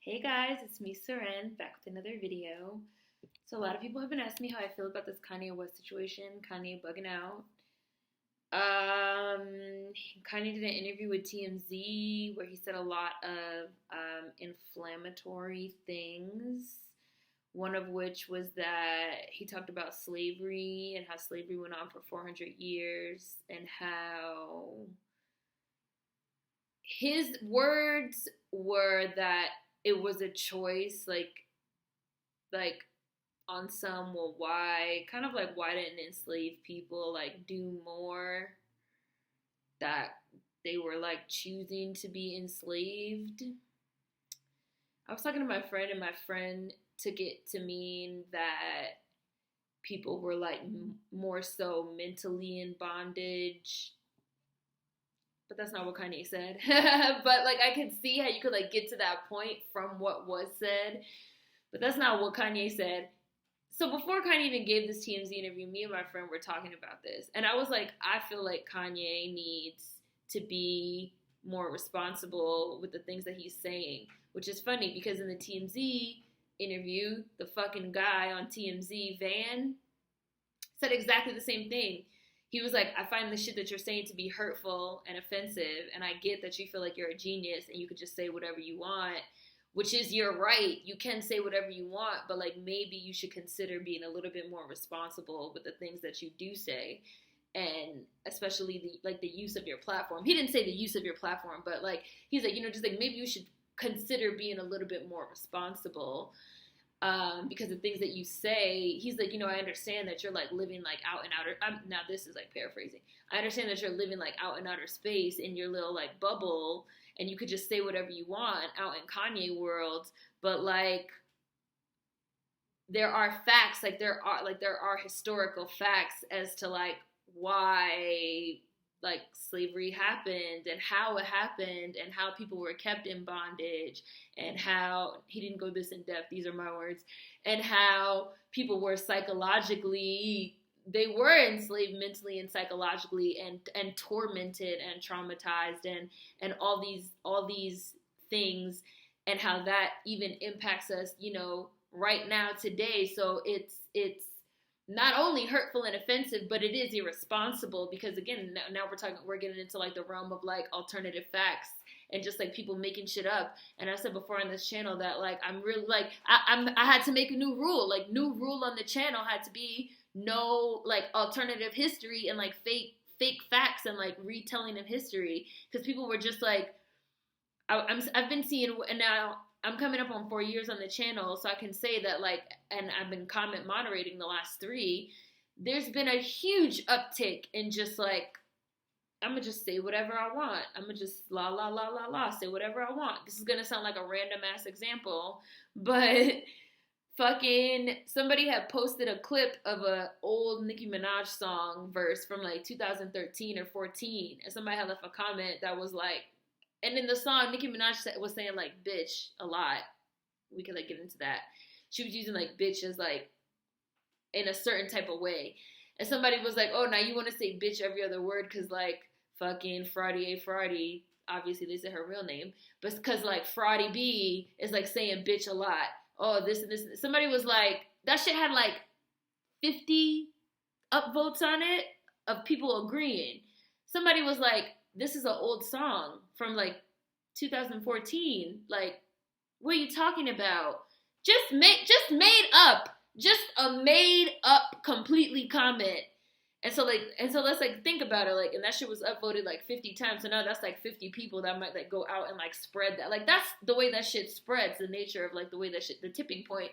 Hey guys, it's me, Seren, back with another video. So a lot of people have been asking me how I feel about this Kanye West situation, Kanye bugging out. Kanye did an interview with TMZ where he said a lot of inflammatory things. One of which was that he talked about slavery and how slavery went on for 400 years and how his words were that it was a choice, like on some, well, why, kind of like, why didn't enslaved people like do more, that they were like choosing to be enslaved. I was talking to my friend, and my friend took it to mean that people were like more so mentally in bondage, but that's not what Kanye said. But like, I could see how you could like get to that point from what was said, but that's not what Kanye said. So before Kanye even gave this TMZ interview, me and my friend were talking about this, and I was like, I feel like Kanye needs to be more responsible with the things that he's saying, which is funny because in the TMZ interview, the fucking guy on TMZ, Van, said exactly the same thing. He was like, I find the shit that you're saying to be hurtful and offensive, and I get that you feel like you're a genius and you could just say whatever you want, which is, you're right. You can say whatever you want, but like, maybe you should consider being a little bit more responsible with the things that you do say, and especially the use of your platform. He didn't say the use of your platform, but like, he's like, just like, maybe you should consider being a little bit more responsible. Because the things that you say, he's like, I understand that you're like living like out in outer, now this is like paraphrasing. I understand that you're living like out in outer space in your little like bubble, and you could just say whatever you want out in Kanye world, but like, there are facts, like there are historical facts as to like why like slavery happened and how it happened and how people were kept in bondage and how, he didn't go this in depth, these are my words, and how people were psychologically, they were enslaved mentally and psychologically and tormented and traumatized and all these things, and how that even impacts us, right now today. So it's not only hurtful and offensive, but it is irresponsible because, again, now we're getting into like the realm of like alternative facts and just like people making shit up. And I said before on this channel that like, I'm really like, I had to make a new rule. Like, new rule on the channel had to be no like alternative history and like fake facts and like retelling of history, because people were just like, I've been seeing, and now I'm coming up on 4 years on the channel, so I can say that like, and I've been comment moderating the last 3, there's been a huge uptick in just like, I'm gonna just say whatever I want. I'm gonna just la la la la la, say whatever I want. This is gonna sound like a random ass example, but fucking somebody had posted a clip of a old Nicki Minaj song verse from like 2013 or 14, and somebody had left a comment that was like, and in the song, Nicki Minaj was saying like bitch a lot. We could like get into that. She was using like bitch as like in a certain type of way. And somebody was like, oh, now you want to say bitch every other word because like fucking Friday, obviously they said her real name, but because like Friday B is like saying bitch a lot. Oh, this and this. Somebody was like, that shit had like 50 upvotes on it of people agreeing. Somebody was like, this is an old song from like 2014. Like, what are you talking about? Just a made up completely comment. And so let's like think about it. Like, and that shit was upvoted like 50 times. So now that's like 50 people that might like go out and like spread that. Like, that's the way that shit spreads. The nature of like the way that shit, the tipping point,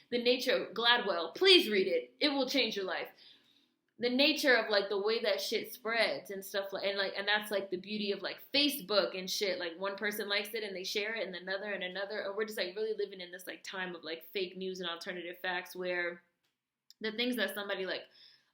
the nature of Gladwell. Please read it. It will change your life. The nature of like the way that shit spreads and stuff, like, and that's like the beauty of like Facebook and shit. Like, one person likes it and they share it, and another, and we're just like really living in this like time of like fake news and alternative facts, where the things that somebody like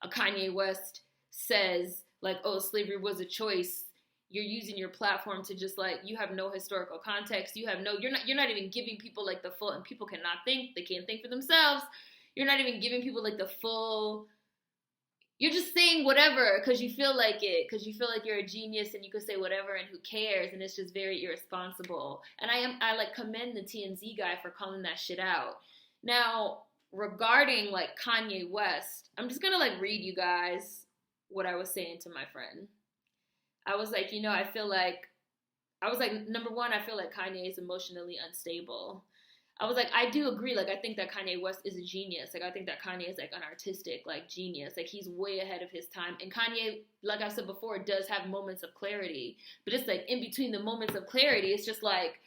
a Kanye West says, like, oh, slavery was a choice, you're using your platform to just like, you have no historical context, you're not even giving people like the full, and people cannot think, they can't think for themselves, you're not even giving people like the full you're just saying whatever because you feel like it, because you feel like you're a genius and you could say whatever and who cares, and it's just very irresponsible. And I like commend the TMZ guy for calling that shit out. Now, regarding like Kanye West, I'm just gonna like read you guys what I was saying to my friend. I was like, number one, I feel like Kanye is emotionally unstable. I was like, I do agree. Like, I think that Kanye West is a genius. Like, I think that Kanye is like an artistic, like, genius. Like, he's way ahead of his time. And Kanye, like I said before, does have moments of clarity. But it's like in between the moments of clarity, it's just like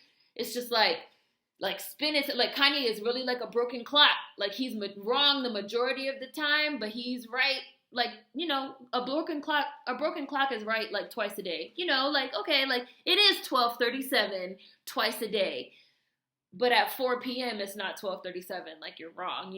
spin it. Like, Kanye is really like a broken clock. Like, he's wrong the majority of the time, but he's right. Like, a broken clock is right like twice a day. Like, okay, like it is 12:37 twice a day. But at 4 p.m., it's not 12:37. Like, you're wrong,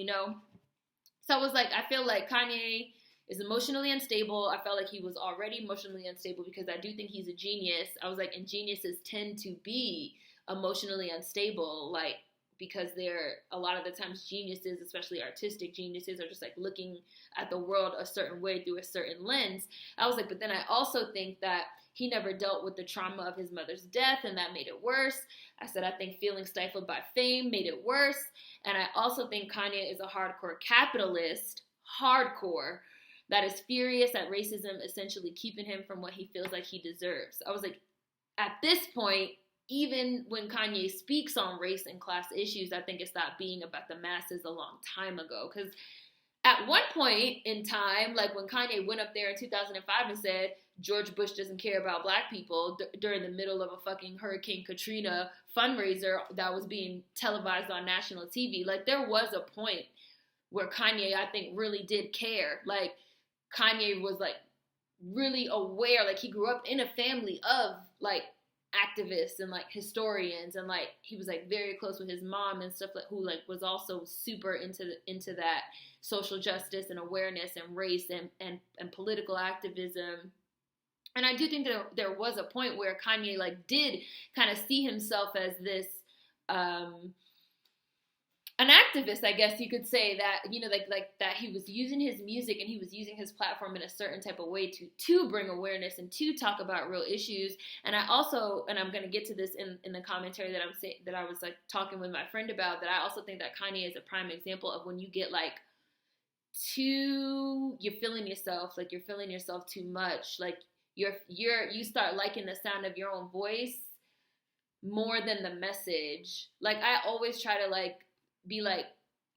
So I was like, I feel like Kanye is emotionally unstable. I felt like he was already emotionally unstable because I do think he's a genius. I was like, and geniuses tend to be emotionally unstable, like, because they're, a lot of the times, geniuses, especially artistic geniuses, are just like looking at the world a certain way through a certain lens. I was like, but then I also think that he never dealt with the trauma of his mother's death, and that made it worse. I said, I think feeling stifled by fame made it worse. And I also think Kanye is a hardcore capitalist, that is furious at racism essentially keeping him from what he feels like he deserves. I was like, at this point, even when Kanye speaks on race and class issues, I think it stopped being about the masses a long time ago. Because at one point in time, like when Kanye went up there in 2005 and said, George Bush doesn't care about black people during the middle of a fucking Hurricane Katrina fundraiser that was being televised on national TV. Like, there was a point where Kanye, I think, really did care. Like, Kanye was, like, really aware. Like, he grew up in a family of, like, activists and, like, historians. And, like, he was, like, very close with his mom and stuff, like, who, like, was also super into that social justice and awareness and race and political activism. And I do think that there was a point where Kanye, like, did kind of see himself as this, an activist, I guess you could say, that, like that he was using his music and he was using his platform in a certain type of way to bring awareness and to talk about real issues. And I also, and I'm going to get to this in the commentary that I'm saying, that I was like talking with my friend about, that I also think that Kanye is a prime example of when you get like you're feeling yourself too much, like you start liking the sound of your own voice more than the message. Like, I always try to like be like,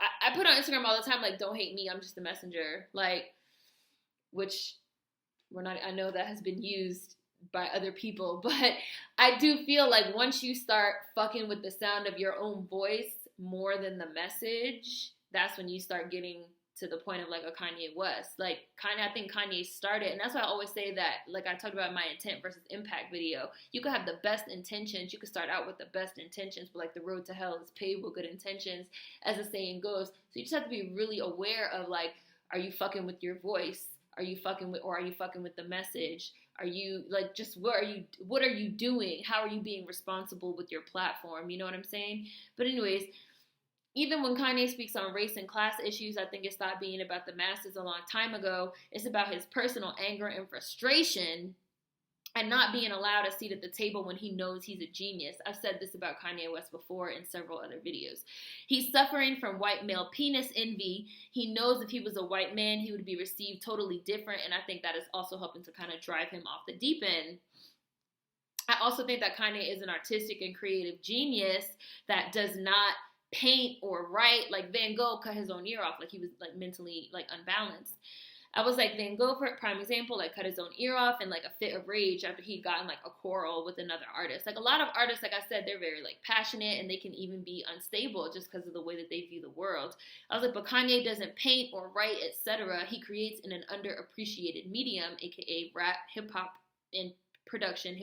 I put on Instagram all the time, like, don't hate me, I'm just a messenger, like, which I know that has been used by other people, but I do feel like once you start fucking with the sound of your own voice more than the message, that's when you start getting to the point of like a Kanye West. Like, I think Kanye started, and that's why I always say that, like I talked about my intent versus impact video. You could have the best intentions. You could start out with the best intentions, but like the road to hell is paved with good intentions, as the saying goes. So you just have to be really aware of like, are you fucking with your voice? Are you fucking with the message? Are you like, just what are you doing? How are you being responsible with your platform? You know what I'm saying? But anyways, even when Kanye speaks on race and class issues, I think it stopped being about the masses a long time ago. It's about his personal anger and frustration and not being allowed a seat at the table when he knows he's a genius. I've said this about Kanye West before in several other videos. He's suffering from white male penis envy. He knows if he was a white man, he would be received totally different, and I think that is also helping to kind of drive him off the deep end. I also think that Kanye is an artistic and creative genius that does not paint or write. Like, Van Gogh cut his own ear off, like he was like mentally like unbalanced. I was like, Van Gogh, for a prime example, like cut his own ear off in like a fit of rage after he'd gotten like a quarrel with another artist. Like, a lot of artists, like I said, they're very like passionate and they can even be unstable just because of the way that they view the world. I was like, but Kanye doesn't paint or write, etc. He creates in an underappreciated medium, aka rap, hip hop production.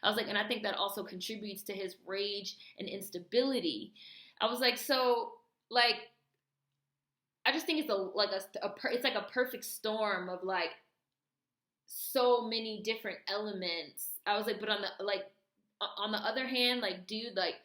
I was like, and I think that also contributes to his rage and instability. I was like, so like, I just think it's like a perfect storm of like so many different elements. I was like, but on the other hand, like, dude, like,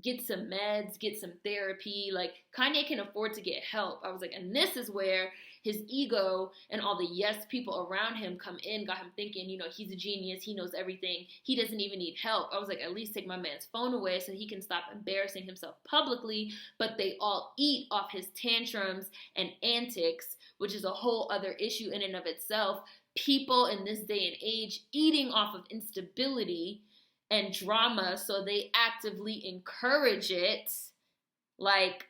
get some meds, get some therapy. Like, Kanye can afford to get help. I was like, and this is where his ego and all the yes people around him come in, got him thinking, you know, he's a genius, he knows everything, he doesn't even need help. I was like, at least take my man's phone away so he can stop embarrassing himself publicly. But they all eat off his tantrums and antics, which is a whole other issue in and of itself. People in this day and age eating off of instability and drama, so they actively encourage it. Like,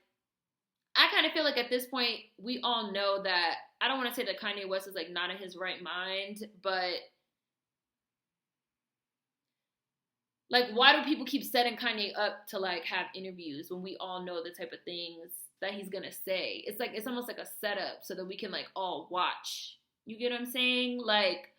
I kind of feel like at this point, we all know that, I don't want to say that Kanye West is like not in his right mind, but like, why do people keep setting Kanye up to like have interviews when we all know the type of things that he's gonna say? It's like, it's almost like a setup so that we can like all watch. You get what I'm saying? Like,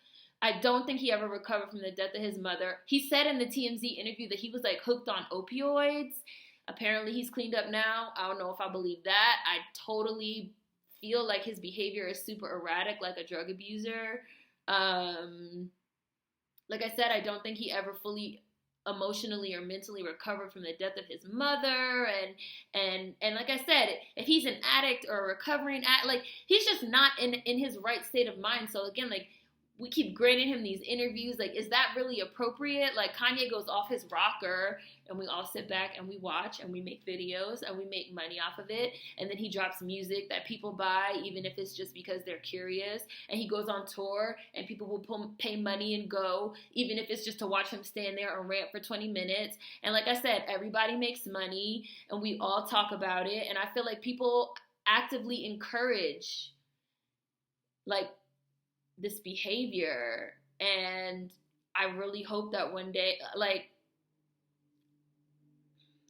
I don't think he ever recovered from the death of his mother. He said in the TMZ interview that he was like hooked on opioids. Apparently he's cleaned up now. I don't know if I believe that. I totally feel like his behavior is super erratic, like a drug abuser. Like I said, I don't think he ever fully emotionally or mentally recovered from the death of his mother. And like I said, if he's an addict or a recovering addict, like, he's just not in his right state of mind. So again, like, we keep granting him these interviews. Like, is that really appropriate? Like, Kanye goes off his rocker and we all sit back and we watch and we make videos and we make money off of it. And then he drops music that people buy, even if it's just because they're curious. And he goes on tour and people will pay money and go, even if it's just to watch him stand there and rant for 20 minutes. And like I said, everybody makes money and we all talk about it. And I feel like people actively encourage, like, this behavior. And I really hope that one day, like,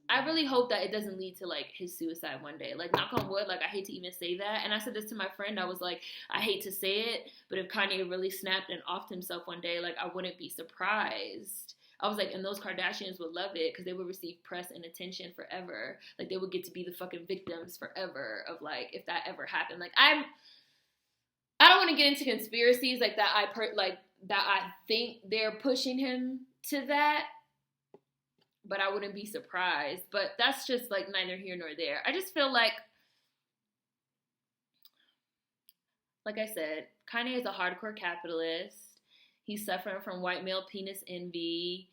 I really hope that it doesn't lead to like his suicide one day. Like, knock on wood, like, I hate to even say that. And I said this to my friend. I was like, I hate to say it, but if Kanye really snapped and offed himself one day, like, I wouldn't be surprised. I was like, and those Kardashians would love it because they would receive press and attention forever. Like, they would get to be the fucking victims forever of, like, if that ever happened. Like, I don't want to get into conspiracies like that. I think they're pushing him to that, but I wouldn't be surprised. But that's just like neither here nor there. I just feel like I said, Kanye is a hardcore capitalist. He's suffering from white male penis envy.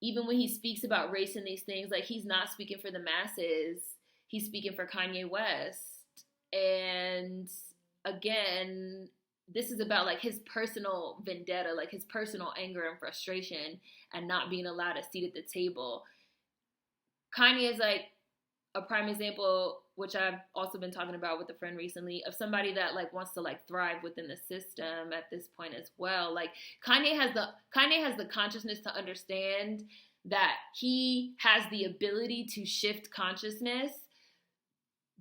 Even when he speaks about race and these things, like, he's not speaking for the masses. He's speaking for Kanye West. And again, this is about like his personal vendetta, like his personal anger and frustration and not being allowed a seat at the table. Kanye is like a prime example, which I've also been talking about with a friend recently, of somebody that like wants to like thrive within the system at this point as well. Like, Kanye has the consciousness to understand that he has the ability to shift consciousness.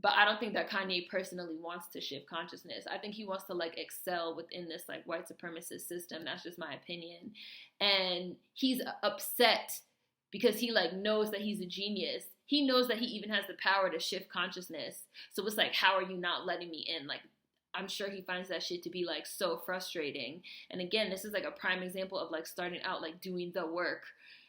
But I don't think that Kanye personally wants to shift consciousness. I think he wants to like excel within this like white supremacist system. That's just my opinion. And he's upset because he like knows that he's a genius. He knows that he even has the power to shift consciousness. So it's like, how are you not letting me in? Like, I'm sure he finds that shit to be like so frustrating. And again, this is like a prime example of like starting out like doing the work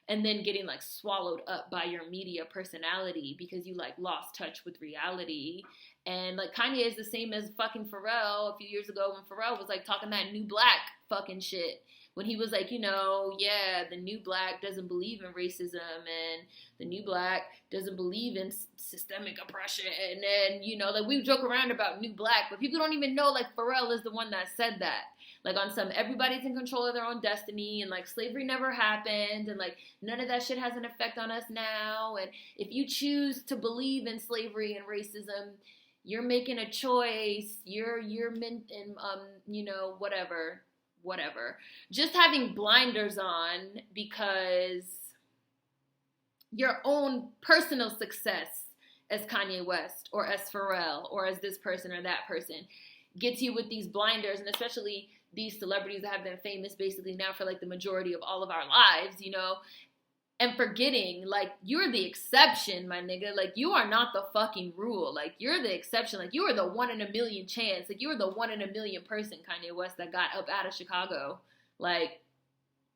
and then getting like swallowed up by your media personality because you like lost touch with reality. And like, Kanye is the same as fucking Pharrell a few years ago when Pharrell was like talking that new black fucking shit. When he was like, you know, yeah, the new black doesn't believe in racism and the new black doesn't believe in systemic oppression. And, you know, like, we joke around about new black, but people don't even know like Pharrell is the one that said that. Like, on some, everybody's in control of their own destiny, and like slavery never happened, and like none of that shit has an effect on us now. And if you choose to believe in slavery and racism, you're making a choice. You're meant in, you know, whatever. Just having blinders on because your own personal success as Kanye West or as Pharrell or as this person or that person gets you with these blinders, and especially these celebrities that have been famous basically now for like the majority of all of our lives, you know, and forgetting like you're the exception, my nigga. Like, you are not the fucking rule. Like, you're the exception. Like, you are the 1 in a million chance. Like, you are the 1 in a million person, Kanye West, that got up out of Chicago. Like,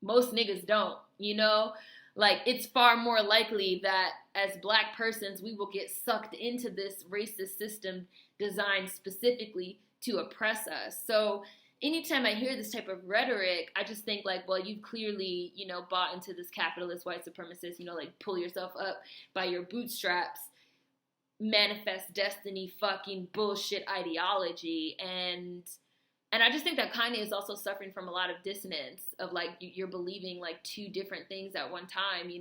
most niggas don't, you know? Like, it's far more likely that as Black persons, we will get sucked into this racist system designed specifically to oppress us. So anytime I hear this type of rhetoric, I just think like, well, you've clearly, bought into this capitalist white supremacist, like pull yourself up by your bootstraps, manifest destiny fucking bullshit ideology. And I just think that Kanye is also suffering from a lot of dissonance of like you're believing like two different things at one time,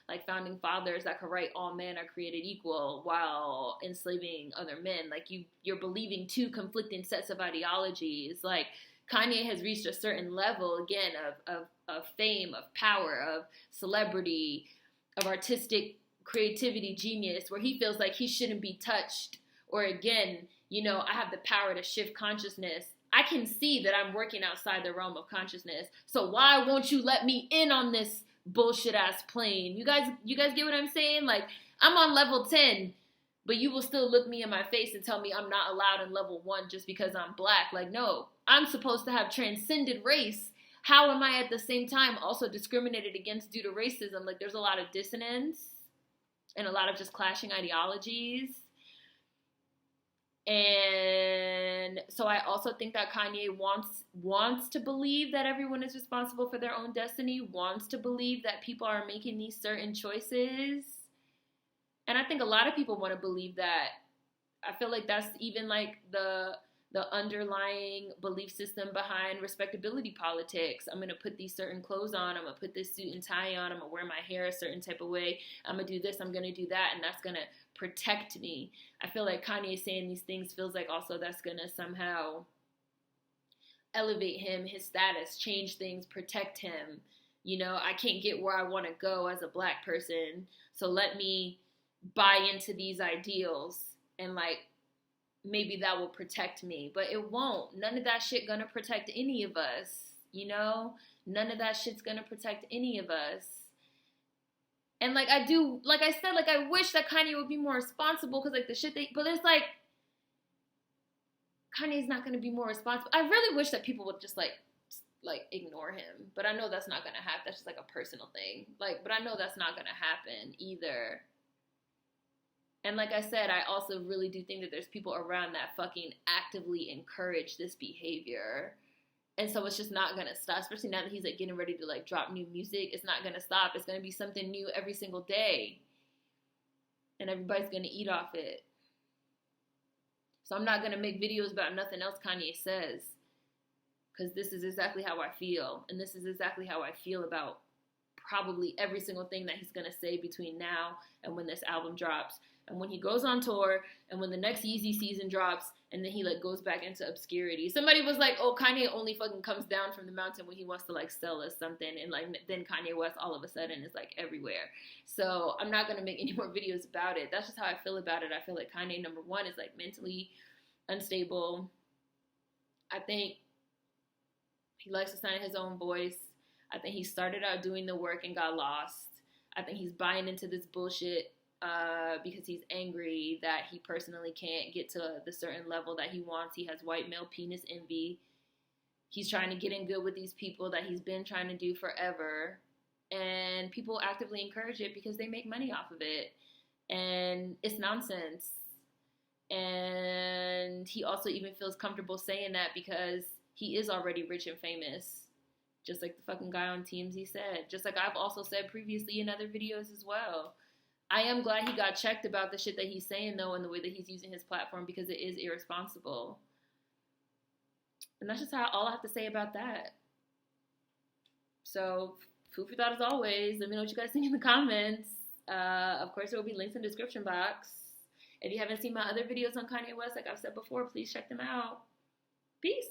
like founding fathers that could write all men are created equal while enslaving other men. Like you're believing two conflicting sets of ideologies. Like Kanye has reached a certain level again of fame, of power, of celebrity, of artistic creativity, genius, where he feels like he shouldn't be touched. Or again, I have the power to shift consciousness. I can see that I'm working outside the realm of consciousness. So why won't you let me in on this bullshit ass plane? You guys get what I'm saying? Like, I'm on level 10, but you will still look me in my face and tell me I'm not allowed in level 1 just because I'm Black. Like, no, I'm supposed to have transcended race. How am I at the same time also discriminated against due to racism? Like, there's a lot of dissonance and a lot of just clashing ideologies. And so I also think that Kanye wants to believe that everyone is responsible for their own destiny, wants to believe that people are making these certain choices. And I think a lot of people want to believe that. I feel like that's even like the underlying belief system behind respectability politics. I'm going to put these certain clothes on. I'm going to put this suit and tie on. I'm going to wear my hair a certain type of way. I'm going to do this. I'm going to do that. And that's going to protect me. I feel like Kanye saying these things feels like also that's going to somehow elevate him, his status, change things, protect him. I can't get where I want to go as a Black person. So let me buy into these ideals and like, maybe that will protect me, but it won't. None of that shit gonna protect any of us, None of that shit's gonna protect any of us. And like I said, like I wish that Kanye would be more responsible because like the shit but it's like Kanye's not gonna be more responsible. I really wish that people would just like ignore him, but I know that's not gonna happen. That's just like a personal thing. But I know that's not gonna happen either. And like I said, I also really do think that there's people around that fucking actively encourage this behavior. And so it's just not going to stop, especially now that he's like getting ready to like drop new music. It's not going to stop. It's going to be something new every single day. And everybody's going to eat off it. So I'm not going to make videos about nothing else Kanye says. Because this is exactly how I feel. And this is exactly how I feel about probably every single thing that he's going to say between now and when this album drops. And when he goes on tour, and when the next Yeezy season drops, and then he like goes back into obscurity. Somebody was like, "Oh, Kanye only fucking comes down from the mountain when he wants to like sell us something," and like then Kanye West all of a sudden is like everywhere. So I'm not gonna make any more videos about it. That's just how I feel about it. I feel like Kanye, number one, is like mentally unstable. I think he likes to sound his own voice. I think he started out doing the work and got lost. I think he's buying into this bullshit. Because he's angry that he personally can't get to the certain level that he wants. He has white male penis envy. He's trying to get in good with these people that he's been trying to do forever. And people actively encourage it because they make money off of it. And it's nonsense. And he also even feels comfortable saying that because he is already rich and famous. Just like the fucking guy on TMZ said. Just like I've also said previously in other videos as well. I am glad he got checked about the shit that he's saying, though, and the way that he's using his platform because it is irresponsible. And that's just all I have to say about that. So, food for thought as always. Let me know what you guys think in the comments. Of course, there will be links in the description box. If you haven't seen my other videos on Kanye West, like I've said before, please check them out. Peace.